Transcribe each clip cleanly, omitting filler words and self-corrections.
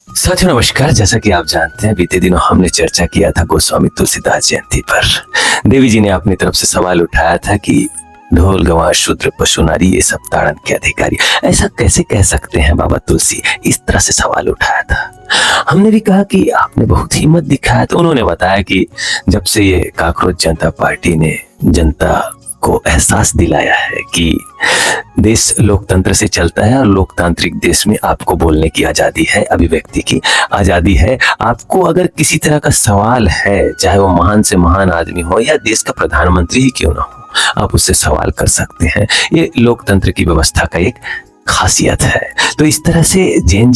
साथियों नमस्कार। जैसा कि आप जानते हैं बीते दिनों हमने चर्चा किया था गोस्वामी तुलसीदास जयंती पर। देवी जी ने अपनी तरफ से सवाल उठाया था कि ढोल गवार शूद्र पशु नारी ये सब ताड़न के अधिकारी, ऐसा कैसे कह सकते हैं बाबा तुलसी। इस तरह से सवाल उठाया था। हमने भी कहा कि आपने बहुत हिम्मत दिखाया। तो उन्होंने बताया कि जब से ये कॉकरोच जनता पार्टी ने जनता को एहसास दिलाया है कि देश लोकतंत्र से चलता है और लोकतांत्रिक देश में आपको बोलने की आजादी है, अभिव्यक्ति की आजादी है। आपको अगर किसी तरह का सवाल है, चाहे वो महान से महान आदमी हो या देश का प्रधानमंत्री ही क्यों ना हो, आप उससे सवाल कर सकते हैं। ये लोकतंत्र की व्यवस्था का एक खासियत है। तो इस तरह से जैन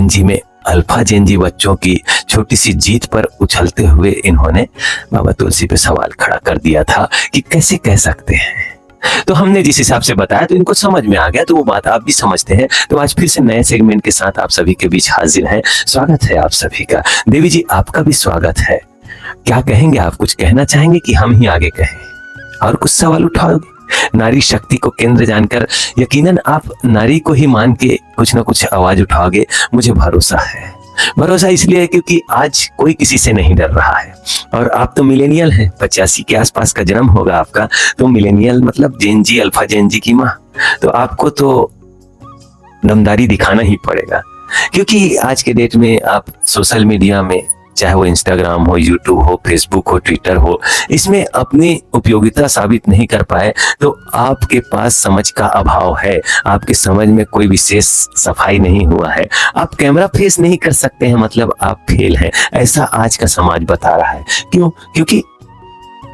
जी में अल्फा जैन जी बच्चों की छोटी सी जीत पर उछलते हुए इन्होंने बाबा तुलसी पे सवाल खड़ा कर दिया था कि कैसे कह सकते हैं। तो हमने जिस हिसाब से बताया तो इनको समझ में आ गया, तो वो बात आप भी समझते हैं। तो आज फिर से नए सेगमेंट के साथ आप सभी के बीच हाजिर हैं। स्वागत है आप सभी का। देवी जी आपका भी स्वागत है। क्या कहेंगे आप? कुछ कहना चाहेंगे कि हम ही आगे कहें? और कुछ सवाल उठाओगे? नारी शक्ति को केंद्र जानकर यकीनन आप नारी को ही मान के कुछ ना कुछ आवाज उठाओगे, मुझे भरोसा है। भरोसा इसलिए है क्योंकि आज कोई किसी से नहीं डर रहा है। और आप तो मिलेनियल हैं, 85 के आसपास का जन्म होगा आपका। तो मिलेनियल मतलब जैन जी, अल्फा जैन जी की माँ। तो आपको तो दमदारी दिखाना ही पड़ेगा, क्योंकि आज के डेट में आप सोशल मीडिया में, चाहे वो इंस्टाग्राम हो, यूट्यूब हो, फेसबुक हो, ट्विटर हो, इसमें अपनी उपयोगिता साबित नहीं कर पाए तो आपके पास समझ का अभाव है। आपके समझ में कोई विशेष सफाई नहीं हुआ है। आप कैमरा फेस नहीं कर सकते हैं, मतलब आप फेल हैं। ऐसा आज का समाज बता रहा है। क्यों? क्योंकि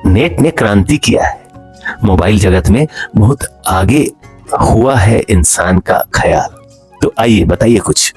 नेट ने क्रांति किया है। मोबाइल जगत में बहुत आगे हुआ है इंसान का ख्याल। तो आइए बताइए कुछ।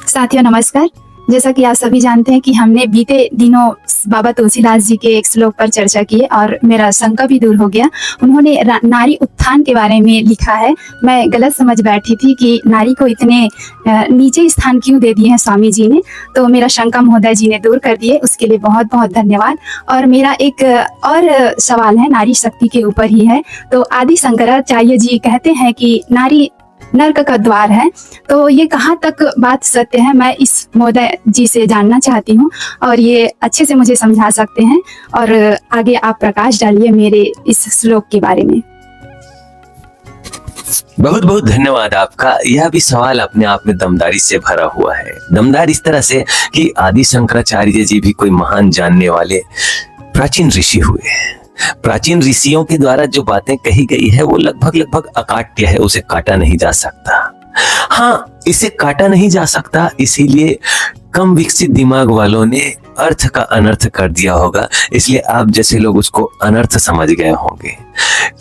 साथियों नमस्कार। जैसा कि आप सभी जानते हैं कि हमने बीते दिनों बाबा तुलसीदास जी के एक श्लोक पर चर्चा की और मेरा शंका भी दूर हो गया। उन्होंने नारी उत्थान के बारे में लिखा है। मैं गलत समझ बैठी थी कि नारी को इतने नीचे स्थान क्यों दे दिए हैं स्वामी जी ने। तो मेरा शंका महोदय जी ने दूर कर दिए, उसके लिए बहुत बहुत धन्यवाद। और मेरा एक और सवाल है, नारी शक्ति के ऊपर ही है। तो आदि शंकराचार्य जी कहते हैं कि नारी नर्क का द्वार है। तो ये कहाँ तक बात सत्य है, मैं इस महोदय जी से जानना चाहती हूँ और ये अच्छे से मुझे समझा सकते हैं। और आगे आप प्रकाश डालिए मेरे इस श्लोक के बारे में। बहुत बहुत धन्यवाद आपका। यह भी सवाल अपने आप में दमदारी से भरा हुआ है। दमदार इस तरह से कि आदि शंकराचार्य जी भी कोई महान जानने वाले प्राचीन ऋषि हुए। प्राचीन ऋषियों के द्वारा जो बातें कही गई है वो लगभग अकाट्य है, उसे काटा नहीं जा सकता। हाँ, इसे काटा नहीं जा सकता, इसीलिए कम विकसित दिमाग वालों ने अर्थ का अनर्थ कर दिया होगा। इसलिए आप जैसे लोग उसको अनर्थ समझ गए होंगे।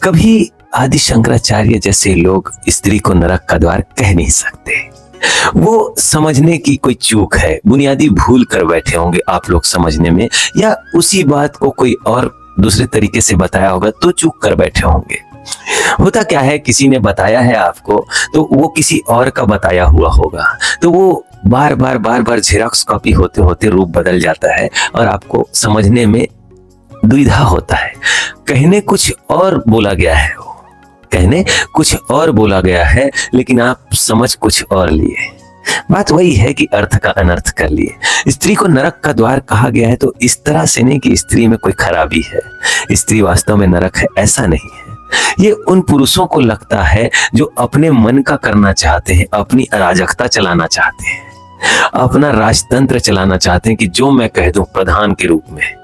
कभी आदि शंकराचार्य जैसे लोग स्त्री को नरक का द्वार कह नहीं सकते। वो समझने की कोई चूक है, बुनियादी भूल कर बैठे होंगे आप लोग समझने में, या उसी बात को कोई और दूसरे तरीके से बताया होगा तो चूक कर बैठे होंगे। होता क्या है, किसी ने बताया है आपको तो वो किसी और का बताया हुआ होगा, तो वो बार बार जेरॉक्स कॉपी होते होते रूप बदल जाता है और आपको समझने में दुविधा होता है। कहने कुछ और बोला गया है, कहने कुछ और बोला गया है, लेकिन आप समझ कुछ और लिए। बात वही है कि अर्थ का अनर्थ कर लिए। स्त्री को नरक का द्वार कहा गया है तो इस तरह से नहीं कि स्त्री में कोई खराबी है, स्त्री वास्तव में नरक है, ऐसा नहीं है। ये उन पुरुषों को लगता है जो अपने मन का करना चाहते हैं, अपनी अराजकता चलाना चाहते हैं, अपना राजतंत्र चलाना चाहते हैं कि जो मैं कह दूं प्रधान के रूप में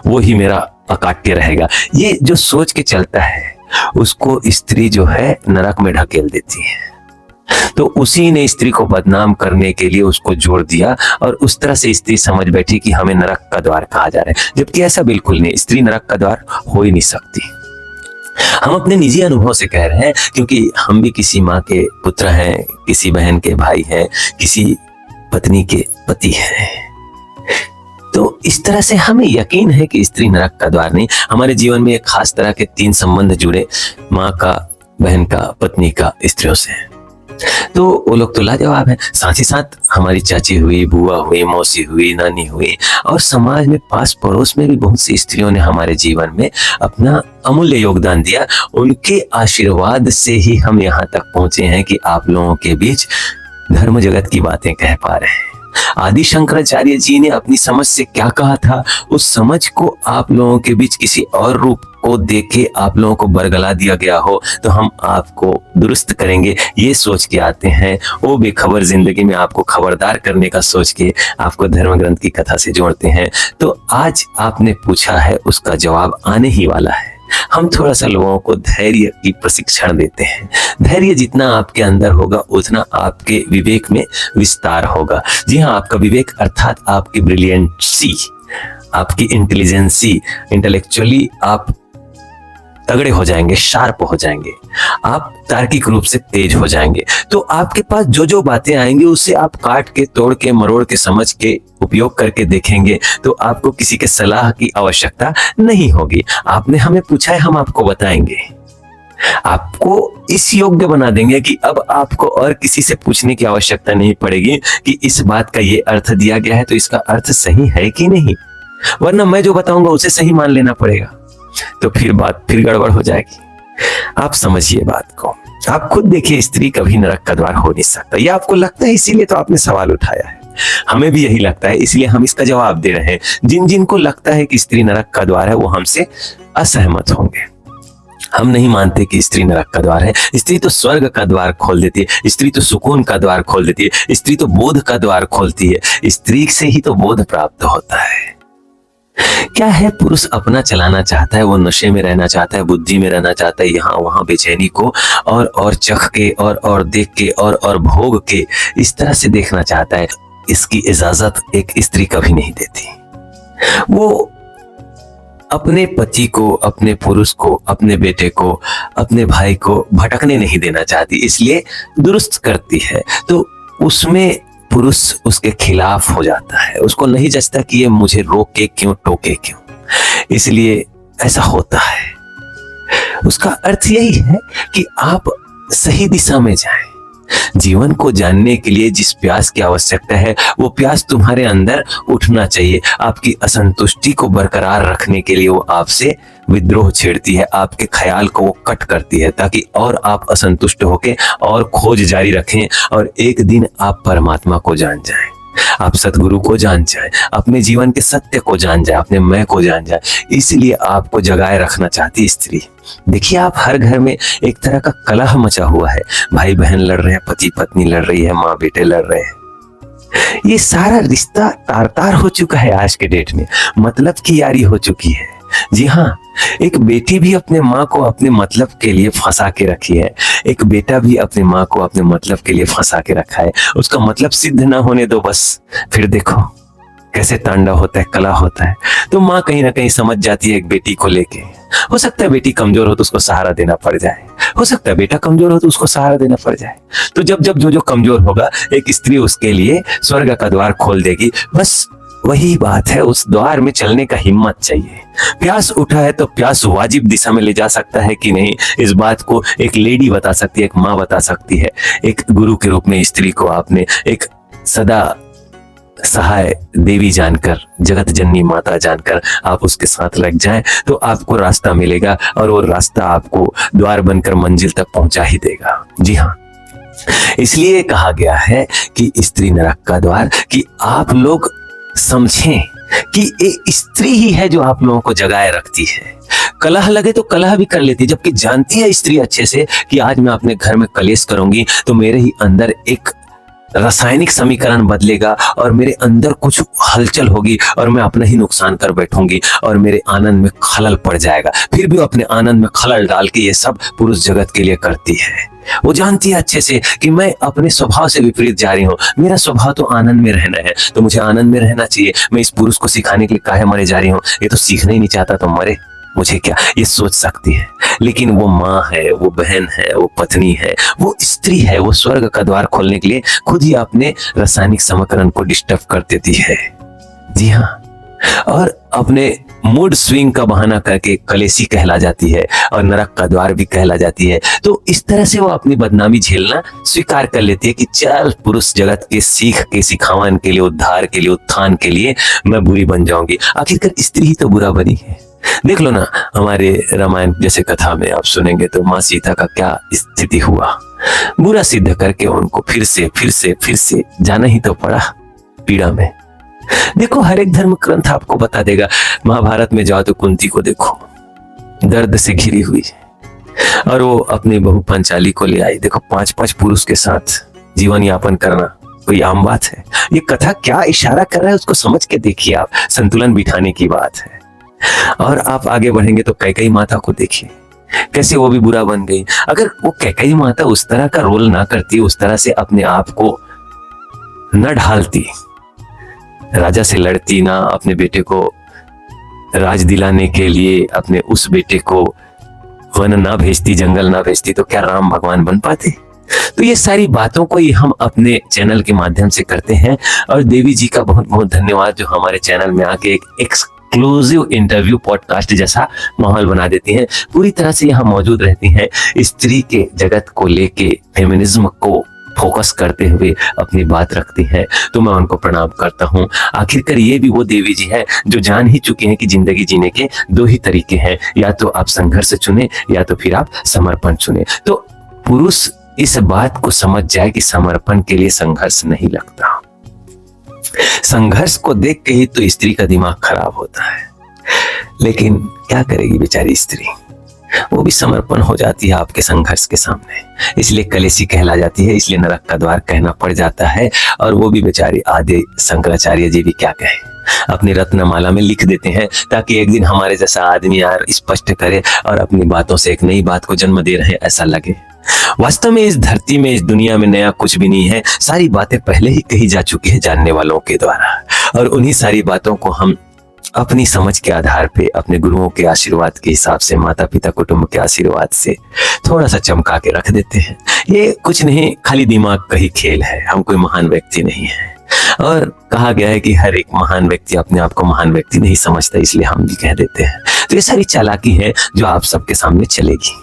वो ही मेरा अकाट्य रहेगा। ये जो सोच के चलता है उसको स्त्री जो है नरक में ढकेल देती है। तो उसी ने स्त्री को बदनाम करने के लिए उसको जोड़ दिया और उस तरह से स्त्री समझ बैठी कि हमें नरक का द्वार कहा जा रहा है, जबकि ऐसा बिल्कुल नहीं। स्त्री नरक का द्वार हो ही नहीं सकती। हम अपने निजी अनुभव से कह रहे हैं, क्योंकि हम भी किसी माँ के पुत्र हैं, किसी बहन के भाई हैं, किसी पत्नी के पति हैं। तो इस तरह से हमें यकीन है कि स्त्री नरक का द्वार नहीं। हमारे जीवन में एक खास तरह के 3 संबंध जुड़े, माँ का, बहन का, पत्नी का, स्त्रियों से। तो वो लोग तो लाजवाब है। साथ ही साथ हमारी चाची हुई, बुआ हुई, मौसी हुई, नानी हुई, और समाज में पास पड़ोस में भी बहुत सी स्त्रियों ने हमारे जीवन में अपना अमूल्य योगदान दिया। उनके आशीर्वाद से ही हम यहाँ तक पहुंचे हैं कि आप लोगों के बीच धर्म जगत की बातें कह पा रहे हैं। आदि शंकराचार्य जी ने अपनी समझ से क्या कहा था, उस समझ को आप लोगों के बीच किसी और रूप को देके आप लोगों को बरगला दिया गया हो तो हम आपको दुरुस्त करेंगे, ये सोच के आते हैं। वो बेखबर जिंदगी में आपको खबरदार करने का सोच के आपको धर्म ग्रंथ की कथा से जोड़ते हैं। तो आज आपने पूछा है, उसका जवाब आने ही वाला है। हम थोड़ा सा लोगों को धैर्य की प्रशिक्षण देते हैं। धैर्य जितना आपके अंदर होगा उतना आपके विवेक में विस्तार होगा। जी हाँ, आपका विवेक अर्थात आपकी ब्रिलियंसी, आपकी इंटेलिजेंसी, इंटेलेक्चुअली आप तगड़े हो जाएंगे, शार्प हो जाएंगे, आप तार्किक रूप से तेज हो जाएंगे। तो आपके पास जो जो बातें आएंगी उसे आप काट के, तोड़ के, मरोड़ के, समझ के, उपयोग करके देखेंगे तो आपको किसी के सलाह की आवश्यकता नहीं होगी। आपने हमें पूछा है, हम आपको बताएंगे, आपको इस योग्य बना देंगे कि अब आपको और किसी से पूछने की आवश्यकता नहीं पड़ेगी कि इस बात का ये अर्थ दिया गया है तो इसका अर्थ सही है कि नहीं, वरना मैं जो बताऊंगा उसे सही मान लेना पड़ेगा, तो फिर बात फिर गड़बड़ हो जाएगी। आप समझिए बात को, आप खुद देखिए, स्त्री कभी नरक का द्वार हो नहीं सकता। ये आपको लगता है इसीलिए तो आपने सवाल उठाया है, हमें भी यही लगता है इसलिए हम इसका जवाब दे रहे हैं। जिन जिन को लगता है कि स्त्री नरक का द्वार है वो हमसे असहमत होंगे। हम नहीं मानते कि स्त्री नरक का द्वार है। स्त्री तो स्वर्ग का द्वार खोल देती है, स्त्री तो सुकून का द्वार खोल देती है, स्त्री तो बोध का द्वार खोलती है। स्त्री से ही तो बोध प्राप्त होता है। क्या है, पुरुष अपना चलाना चाहता है, वो नशे में रहना चाहता है, बुद्धि में रहना चाहता है, यहाँ वहां बेचैनी को और चख के और देख के और भोग के इस तरह से देखना चाहता है। इसकी इजाजत एक स्त्री कभी नहीं देती। वो अपने पति को, अपने पुरुष को, अपने बेटे को, अपने भाई को भटकने नहीं देना चाहती, इसलिए दुरुस्त करती है। तो उसमें पुरुष उसके खिलाफ हो जाता है, उसको नहीं जचता कि ये मुझे रोके क्यों, टोके क्यों, इसलिए ऐसा होता है। उसका अर्थ यही है कि आप सही दिशा में जाएं। जीवन को जानने के लिए जिस प्यास की आवश्यकता है वो प्यास तुम्हारे अंदर उठना चाहिए। आपकी असंतुष्टि को बरकरार रखने के लिए वो आपसे विद्रोह छेड़ती है, आपके ख्याल को वो कट करती है ताकि और आप असंतुष्ट होके और खोज जारी रखें और एक दिन आप परमात्मा को जान जाएं, आप सतगुरु को जान जाएं, अपने जीवन के सत्य को जान जाएं, अपने मैं को जान जाएं। इसलिए आपको जगाए रखना चाहती स्त्री। देखिए, आप हर घर में एक तरह का कलह मचा हुआ है, भाई बहन लड़ रहे हैं, पति पत्नी लड़ रही है, माँ बेटे लड़ रहे हैं। ये सारा रिश्ता तार तार हो चुका है आज के डेट में, मतलब की यारी हो चुकी है। जी हाँ, एक बेटी भी अपने माँ को अपने मतलब के लिए फंसा के रखी है, एक बेटा भी अपने माँ को अपने मतलब के लिए फंसा के रखा है। उसका मतलब सिद्ध ना होने दो बस, फिर देखो कैसे तांडव होता है, कला होता है। तो माँ कहीं ना कहीं समझ जाती है एक बेटी को लेके। हो सकता है बेटी कमजोर हो तो उसको सहारा देना पड़ जाए, हो सकता है बेटा कमजोर हो तो उसको सहारा देना पड़ जाए। तो जब जब जो जो कमजोर होगा एक स्त्री उसके लिए स्वर्ग का द्वार खोल देगी। बस वही बात है, उस द्वार में चलने का हिम्मत चाहिए। प्यास उठा है तो प्यास वाजिब दिशा में ले जा सकता है कि नहीं, इस बात को एक लेडी बता सकती है, एक माँ बता सकती है। एक गुरु के रूप में स्त्री को आपने एक सदा सहाय देवी जानकर, जगत जननी माता जानकर आप उसके साथ लग जाएं तो आपको रास्ता मिलेगा और वो रास्ता आपको द्वार बनकर मंजिल तक पहुंचा ही देगा। जी हाँ, इसलिए कहा गया है कि स्त्री नरक का द्वार, कि आप लोग समझें कि ये स्त्री ही है जो आप लोगों को जगाए रखती है। कलह लगे तो कलह भी कर लेती है, जबकि जानती है स्त्री अच्छे से कि आज मैं अपने घर में कलेश करूंगी तो मेरे ही अंदर एक रासायनिक समीकरण बदलेगा और मेरे अंदर कुछ हलचल होगी और मैं अपना ही नुकसान कर बैठूंगी और मेरे आनंद में खलल पड़ जाएगा। फिर भी अपने आनंद में खलल डाल के ये सब पुरुष जगत के लिए करती है। वो जानती है अच्छे से कि मैं अपने स्वभाव से विपरीत जा रही हूँ, मेरा स्वभाव तो आनंद में रहना है, तो मुझे आनंद में रहना चाहिए। मैं इस पुरुष को सिखाने के लिए काहे मरे जा रही हूँ, ये तो सीखना ही नहीं चाहता तो मरे, मुझे क्या, ये सोच सकती है। लेकिन वो माँ है, वो बहन है, वो पत्नी है, वो स्त्री है, वो स्वर्ग का द्वार खोलने के लिए खुद ही अपने रासायनिक समीकरण को डिस्टर्ब कर देती है। जी हाँ, और अपने मूड स्विंग का बहाना करके कलेशी कहला जाती है और नरक का द्वार भी कहला जाती है। तो इस तरह से वो अपनी बदनामी झेलना स्वीकार कर लेती है कि चल पुरुष जगत के सीख के सिखावन के लिए, उद्धार के लिए, उत्थान के लिए मैं बुरी बन जाऊंगी। आखिरकार स्त्री ही तो बुरा बनी है। देख लो ना, हमारे रामायण जैसे कथा में आप सुनेंगे तो माँ सीता का क्या स्थिति हुआ। बुरा सिद्ध करके उनको फिर से जाना ही तो पड़ा पीड़ा में। देखो हर एक धर्म ग्रंथ आपको बता देगा। महाभारत में जाओ तो कुंती को देखो, दर्द से घिरी हुई, और वो अपनी बहू पंचाली को ले आई। देखो 5-5 पुरुष के साथ जीवन यापन करना कोई आम बात है? ये कथा क्या इशारा कर रहा है उसको समझ के देखिए आप। संतुलन बिठाने की बात है। और आप आगे बढ़ेंगे तो कैकेयी माता को देखिए, कैसे वो भी बुरा बन गई। अगर वो कैकेयी माता उस तरह का रोल ना करती, उस तरह से अपने आप को न ढालती, राजा से लड़ती ना, अपने बेटे को राज दिलाने के लिए अपने उस बेटे को वन ना भेजती, जंगल ना भेजती, तो क्या राम भगवान बन पाते? तो ये सारी बातों को ही हम अपने चैनल के माध्यम से करते हैं। और देवी जी का बहुत बहुत धन्यवाद जो हमारे चैनल में आके एक एक्सक्लूसिव इंटरव्यू पॉडकास्ट जैसा माहौल बना देती हैं। पूरी तरह से यहाँ मौजूद रहती हैं, स्त्री के जगत को लेके फेमिनिज्म को फोकस करते हुए अपनी बात रखती हैं। तो मैं उनको प्रणाम करता हूँ। आखिरकार ये भी वो देवी जी है जो जान ही चुके हैं कि जिंदगी जीने के 2 ही तरीके हैं, या तो आप संघर्ष चुने या तो फिर आप समर्पण चुने। तो पुरुष इस बात को समझ जाए कि समर्पण के लिए संघर्ष नहीं लगता। संघर्ष को देख के ही तो स्त्री का दिमाग खराब होता है। लेकिन क्या करेगी बेचारी स्त्री, वो भी समर्पण हो जाती है आपके संघर्ष के सामने, इसलिए कलेशी कहला जाती है, इसलिए नरक का द्वार कहना पड़ जाता है। और वो भी बेचारी आदि शंकराचार्य जी भी क्या कहें, अपनी रत्नमाला में लिख देते हैं ताकि एक दिन हमारे जैसा आदमी यार स्पष्ट करे और अपनी बातों से एक नई बात को जन्म दे रहे हैं ऐसा लगे। वास्तव में इस धरती में, इस दुनिया में नया कुछ भी नहीं है। सारी बातें पहले ही कही जा चुकी है जानने वालों के द्वारा, और उन्हीं सारी बातों को हम अपनी समझ के आधार पे, अपने गुरुओं के आशीर्वाद के हिसाब से, माता पिता कुटुंब के आशीर्वाद से थोड़ा सा चमका के रख देते हैं। ये कुछ नहीं, खाली दिमाग का ही खेल है। हम कोई महान व्यक्ति नहीं है। और कहा गया है कि हर एक महान व्यक्ति अपने आप को महान व्यक्ति नहीं समझता, इसलिए हम भी कह देते हैं। तो ये सारी चालाकी है जो आप सबके सामने चलेगी।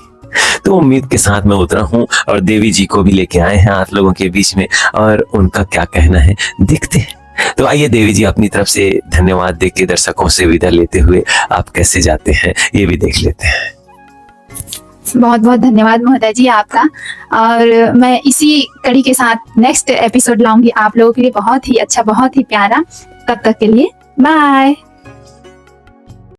तो उम्मीद के साथ मैं उतरा हूँ और देवी जी को भी लेके आए हैं आप लोगों के बीच में, और उनका क्या कहना है देखते हैं। तो आइए देवी जी अपनी तरफ से धन्यवाद देके दर्शकों से विदा लेते हुए आप कैसे जाते हैं ये भी देख लेते हैं। बहुत बहुत धन्यवाद महोदय जी आपका। और मैं इसी कड़ी के साथ नेक्स्ट एपिसोड लाऊंगी आप लोगों के लिए, बहुत ही अच्छा, बहुत ही प्यारा। तब तक के लिए बाय।